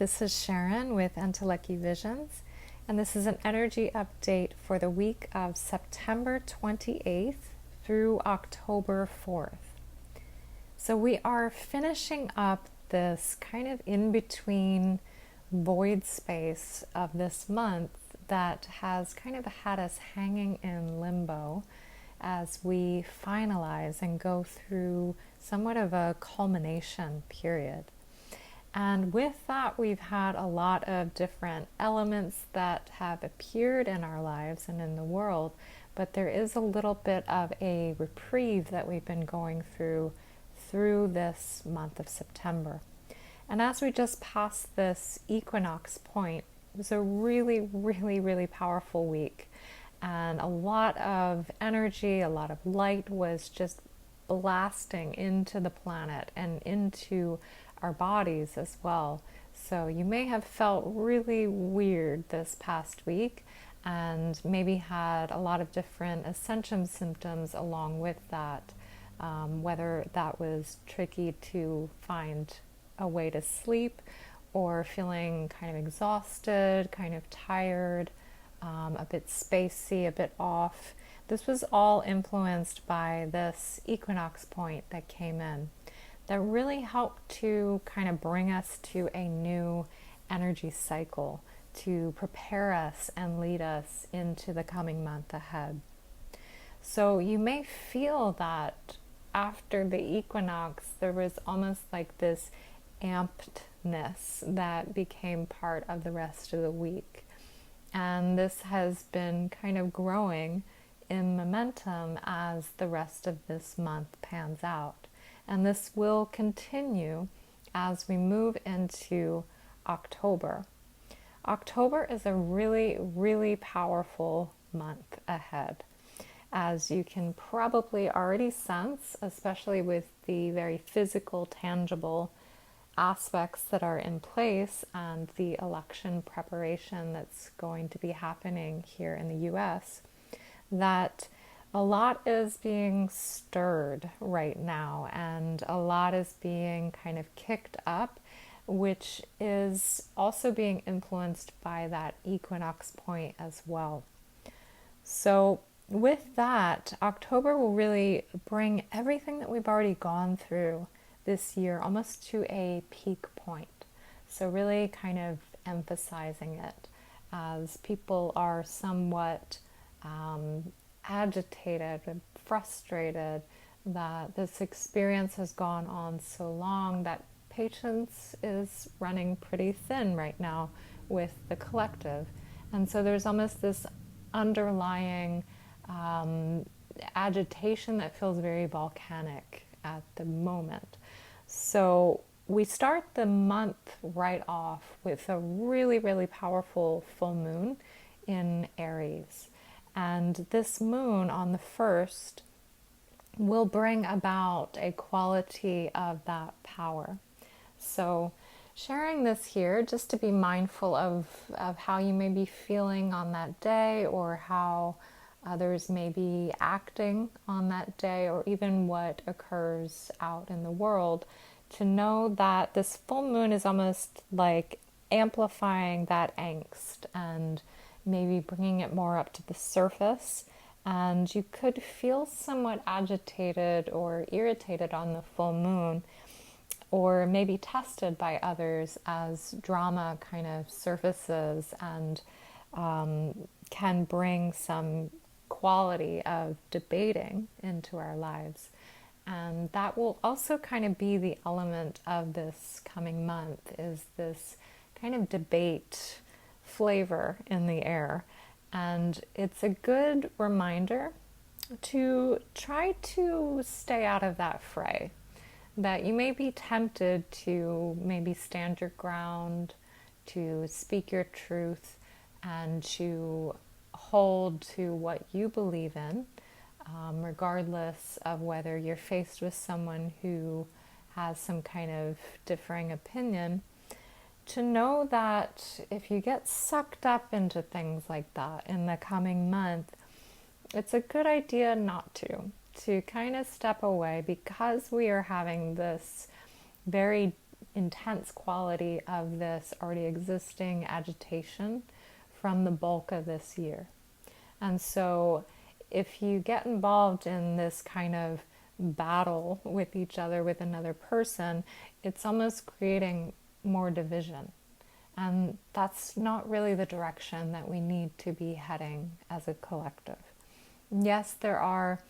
this is Sharon with Entelechy Visions, and this is an energy update for the week of September 28th through October 4th. So we are finishing up this kind of in-between void space of this month that has kind of had us hanging in limbo as we finalize and go through somewhat of a culmination period. And with that, we've had a lot of different elements that have appeared in our lives and in the world, but there is a little bit of a reprieve that we've been going through this month of September. And as we just passed this equinox point, it was a really, really, really powerful week. And a lot of energy, a lot of light was just blasting into the planet and into our bodies as well. So you may have felt really weird this past week and maybe had a lot of different ascension symptoms along with that, whether that was tricky to find a way to sleep or feeling kind of exhausted, kind of tired, a bit spacey, a bit off. This was all influenced by this equinox point that came in that really helped to kind of bring us to a new energy cycle to prepare us and lead us into the coming month ahead. So you may feel that after the equinox, there was almost like this ampedness that became part of the rest of the week. And this has been kind of growing in momentum as the rest of this month pans out. And this will continue as we move into October. October is a really, really powerful month ahead. As you can probably already sense, especially with the very physical, tangible aspects that are in place and the election preparation that's going to be happening here in the US, that a lot is being stirred right now and a lot is being kind of kicked up, which is also being influenced by that equinox point as well. So with that, October will really bring everything that we've already gone through this year almost to a peak point. So really kind of emphasizing it as people are somewhat agitated and frustrated that this experience has gone on so long that patience is running pretty thin right now with the collective. And so there's almost this underlying agitation that feels very volcanic at the moment. So we start the month right off with a really, really powerful full moon in Aries. And this moon on the 1st will bring about a quality of that power. So sharing this here just to be mindful of how you may be feeling on that day or how others may be acting on that day or even what occurs out in the world, to know that this full moon is almost like amplifying that angst and maybe bringing it more up to the surface. And you could feel somewhat agitated or irritated on the full moon, or maybe tested by others as drama kind of surfaces and can bring some quality of debating into our lives. And that will also kind of be the element of this coming month, is this kind of debate flavor in the air. And it's a good reminder to try to stay out of that fray, that you may be tempted to maybe stand your ground, to speak your truth, and to hold to what you believe in, regardless of whether you're faced with someone who has some kind of differing opinion. To know that if you get sucked up into things like that in the coming month, it's a good idea not to kind of step away, because we are having this very intense quality of this already existing agitation from the bulk of this year. And so if you get involved in this kind of battle with each other, with another person, it's almost creating more division. And that's not really the direction that we need to be heading as a collective. Yes, there are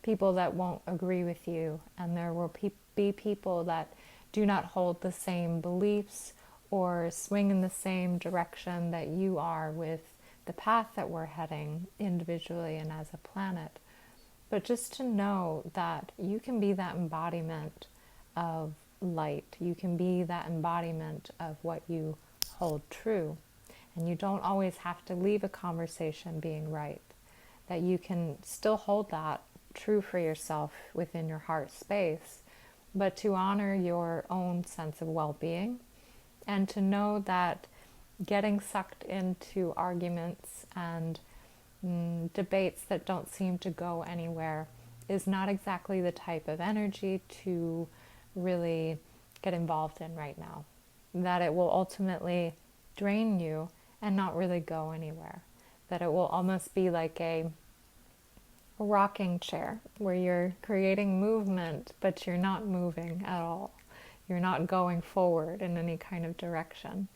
people that won't agree with you, and there will be people that do not hold the same beliefs or swing in the same direction that you are with the path that we're heading individually and as a planet. But just to know that you can be that embodiment of light. You can be that embodiment of what you hold true. And you don't always have to leave a conversation being right. That you can still hold that true for yourself within your heart space, but to honor your own sense of well-being, and to know that getting sucked into arguments and debates that don't seem to go anywhere is not exactly the type of energy to really get involved in right now. That it will ultimately drain you and not really go anywhere. That it will almost be like a rocking chair where you're creating movement, but you're not moving at all. You're not going forward in any kind of direction.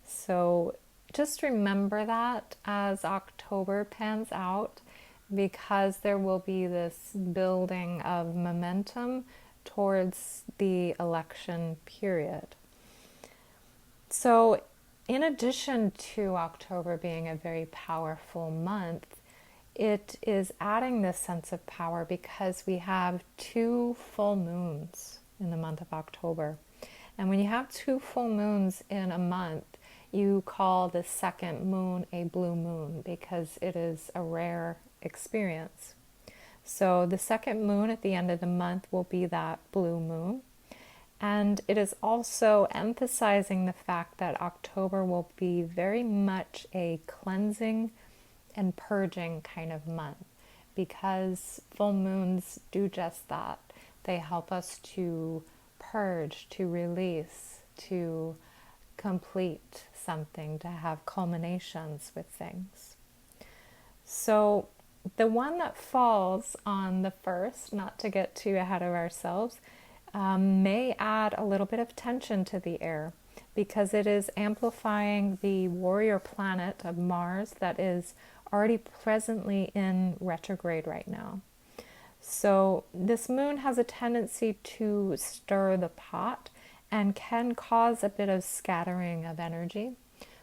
So just remember that as October pans out, because there will be this building of momentum towards the election period. So in addition to October being a very powerful month, it is adding this sense of power because we have 2 full moons in the month of October. And when you have 2 full moons in a month, you call the second moon a blue moon because it is a rare experience. So the second moon at the end of the month will be that blue moon. And it is also emphasizing the fact that October will be very much a cleansing and purging kind of month, because full moons do just that. They help us to purge, to release, to complete something, to have culminations with things. So the one that falls on the 1st, not to get too ahead of ourselves, may add a little bit of tension to the air, because it is amplifying the warrior planet of Mars that is already presently in retrograde right now. So this moon has a tendency to stir the pot and can cause a bit of scattering of energy.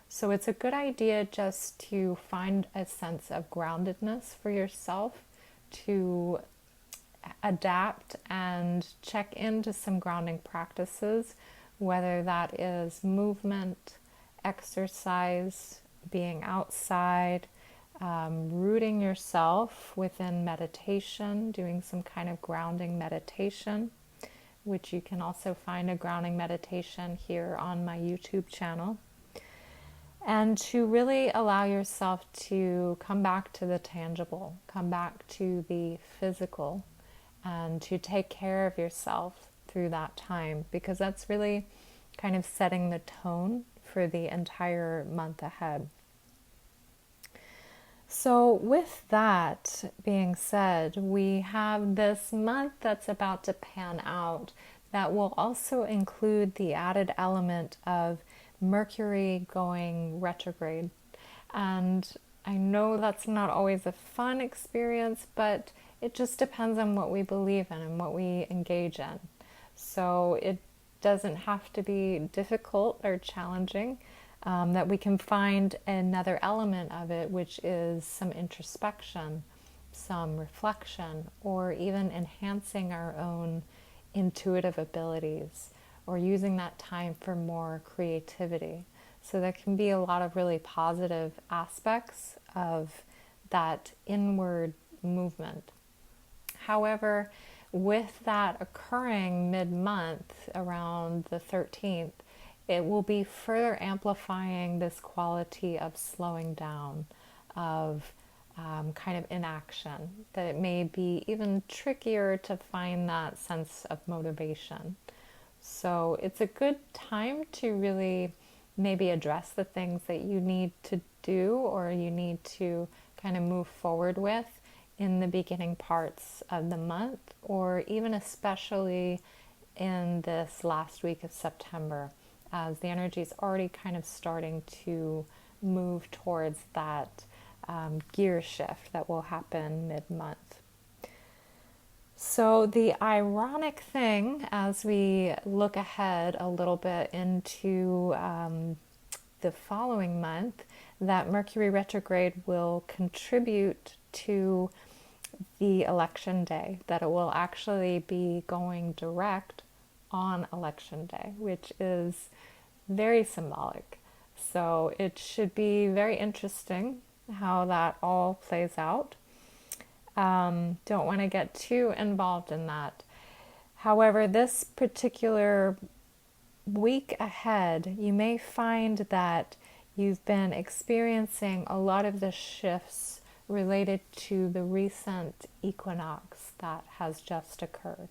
So it's a good idea just to find a sense of groundedness for yourself, to adapt and check into some grounding practices, whether that is movement, exercise, being outside, rooting yourself within meditation, doing some kind of grounding meditation, which you can also find a grounding meditation here on my YouTube channel. And to really allow yourself to come back to the tangible, come back to the physical, and to take care of yourself through that time, because that's really kind of setting the tone for the entire month ahead. So with that being said, we have this month that's about to pan out that will also include the added element of Mercury going retrograde. And I know that's not always a fun experience, but it just depends on what we believe in and what we engage in. So it doesn't have to be difficult or challenging. That we can find another element of it, which is some introspection, some reflection, or even enhancing our own intuitive abilities, or using that time for more creativity. So there can be a lot of really positive aspects of that inward movement. However, with that occurring mid-month around the 13th, it will be further amplifying this quality of slowing down, of kind of inaction, that it may be even trickier to find that sense of motivation. So it's a good time to really maybe address the things that you need to do or you need to kind of move forward with in the beginning parts of the month, or even especially in this last week of September, as the energy is already kind of starting to move towards that gear shift that will happen mid-month. So the ironic thing as we look ahead a little bit into the following month, that Mercury retrograde will contribute to the election day, that it will actually be going direct on election day, which is very symbolic. So it should be very interesting how that all plays out. Don't want to get too involved in that. However, this particular week ahead, you may find that you've been experiencing a lot of the shifts related to the recent equinox that has just occurred.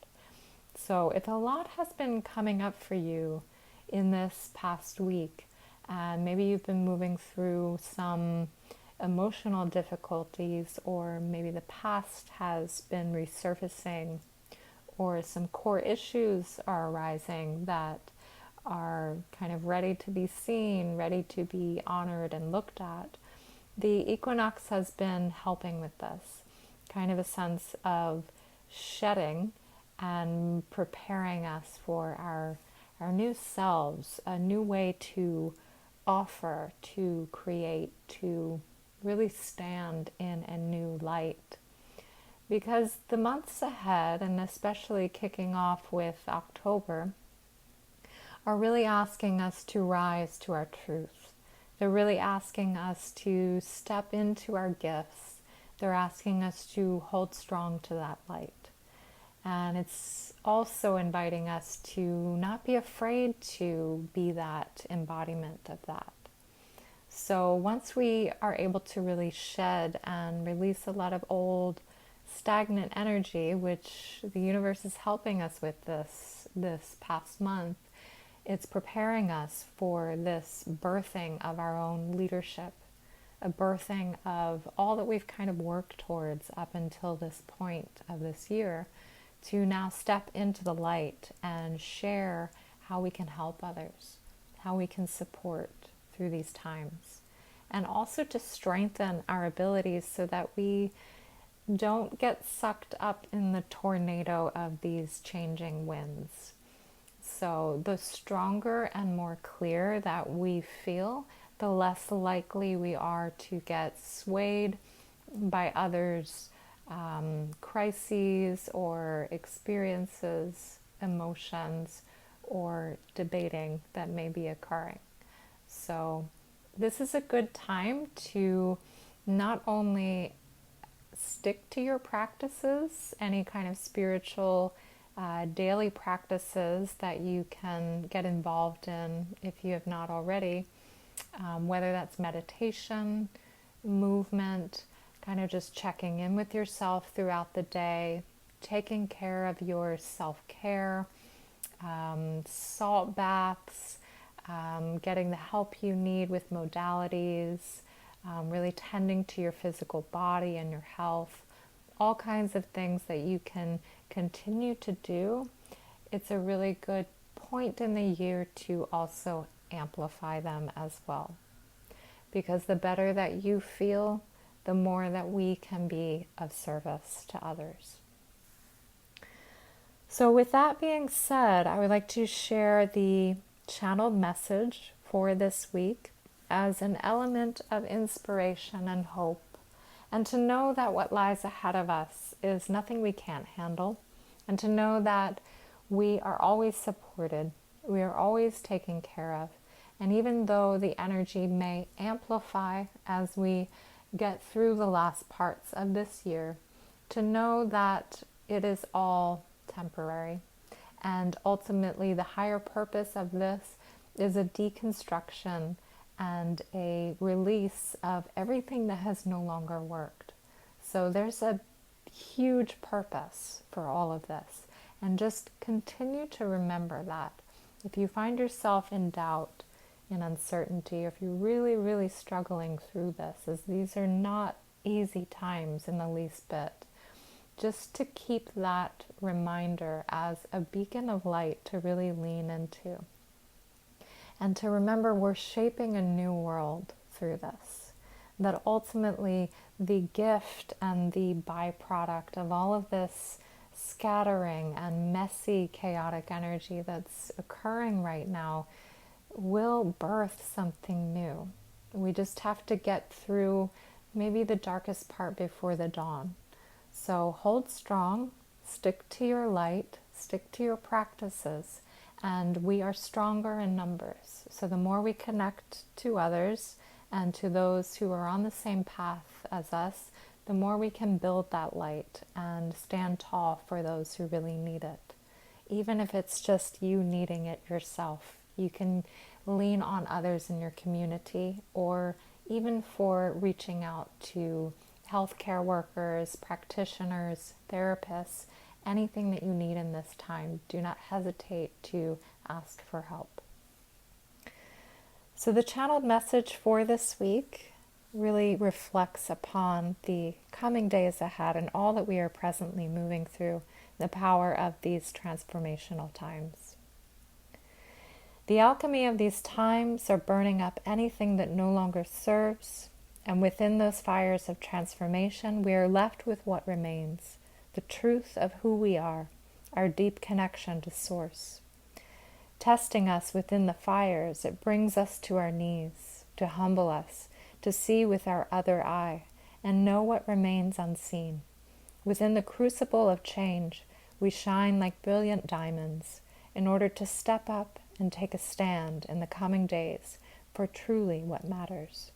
So if a lot has been coming up for you in this past week, and maybe you've been moving through some emotional difficulties, or maybe the past has been resurfacing, or some core issues are arising that are kind of ready to be seen, ready to be honored and looked at. The equinox has been helping with this, kind of a sense of shedding and preparing us for our new selves, a new way to offer, to create, to really stand in a new light. Because the months ahead, and especially kicking off with October, are really asking us to rise to our truth. They're really asking us to step into our gifts. They're asking us to hold strong to that light. And it's also inviting us to not be afraid to be that embodiment of that. So once we are able to really shed and release a lot of old stagnant energy, which the universe is helping us with this past month, it's preparing us for this birthing of our own leadership, a birthing of all that we've kind of worked towards up until this point of this year, to now step into the light and share how we can help others, how we can support through these times, and also to strengthen our abilities so that we don't get sucked up in the tornado of these changing winds. So the stronger and more clear that we feel, the less likely we are to get swayed by others' crises or experiences, emotions, or debating that may be occurring. So this is a good time to not only stick to your practices, any kind of spiritual daily practices that you can get involved in if you have not already, whether that's meditation, movement, kind of just checking in with yourself throughout the day, taking care of your self-care, salt baths, getting the help you need with modalities, really tending to your physical body and your health, all kinds of things that you can continue to do. It's a really good point in the year to also amplify them as well. Because the better that you feel, the more that we can be of service to others. So with that being said, I would like to share the channeled message for this week as an element of inspiration and hope, and to know that what lies ahead of us is nothing we can't handle, and to know that we are always supported, we are always taken care of, and even though the energy may amplify as we get through the last parts of this year, to know that it is all temporary. And ultimately, the higher purpose of this is a deconstruction and a release of everything that has no longer worked. So there's a huge purpose for all of this. And just continue to remember that. If you find yourself in doubt, in uncertainty, or if you're really, really struggling through this, as these are not easy times in the least bit, just to keep that reminder as a beacon of light to really lean into. And to remember we're shaping a new world through this. That ultimately the gift and the byproduct of all of this scattering and messy, chaotic energy that's occurring right now will birth something new. We just have to get through maybe the darkest part before the dawn. So hold strong, stick to your light, stick to your practices, and we are stronger in numbers. So the more we connect to others and to those who are on the same path as us, the more we can build that light and stand tall for those who really need it. Even if it's just you needing it yourself, you can lean on others in your community, or even for reaching out to healthcare workers, practitioners, therapists, anything that you need in this time. Do not hesitate to ask for help. So the channeled message for this week really reflects upon the coming days ahead and all that we are presently moving through, the power of these transformational times. The alchemy of these times are burning up anything that no longer serves, and within those fires of transformation, we are left with what remains, the truth of who we are, our deep connection to Source. Testing us within the fires, it brings us to our knees, to humble us, to see with our other eye, and know what remains unseen. Within the crucible of change, we shine like brilliant diamonds in order to step up and take a stand in the coming days for truly what matters.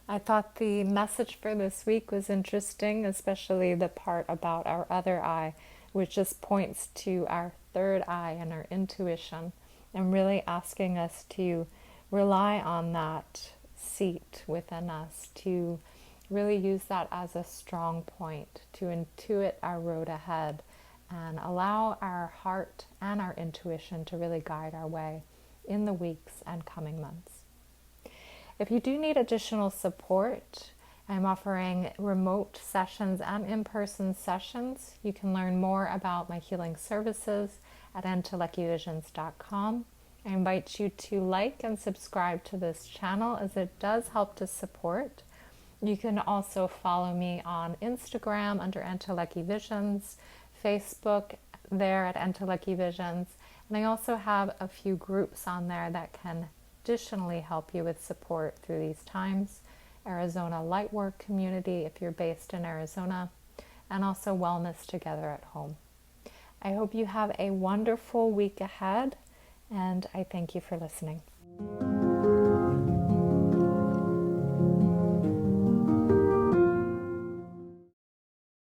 I thought the message for this week was interesting, especially the part about our other eye, which just points to our third eye and our intuition, and really asking us to rely on that seat within us, to really use that as a strong point, to intuit our road ahead and allow our heart and our intuition to really guide our way in the weeks and coming months. If you do need additional support, I'm offering remote sessions and in-person sessions. You can learn more about my healing services at entelechyvisions.com. I invite you to like and subscribe to this channel, as it does help to support. You can also follow me on Instagram under Entelechy Visions, Facebook there at Entelechy Visions, and I also have a few groups on there that can additionally help you with support through these times. Arizona Lightwork Community if you're based in Arizona, and also Wellness Together at Home. I hope you have a wonderful week ahead, and I thank you for listening.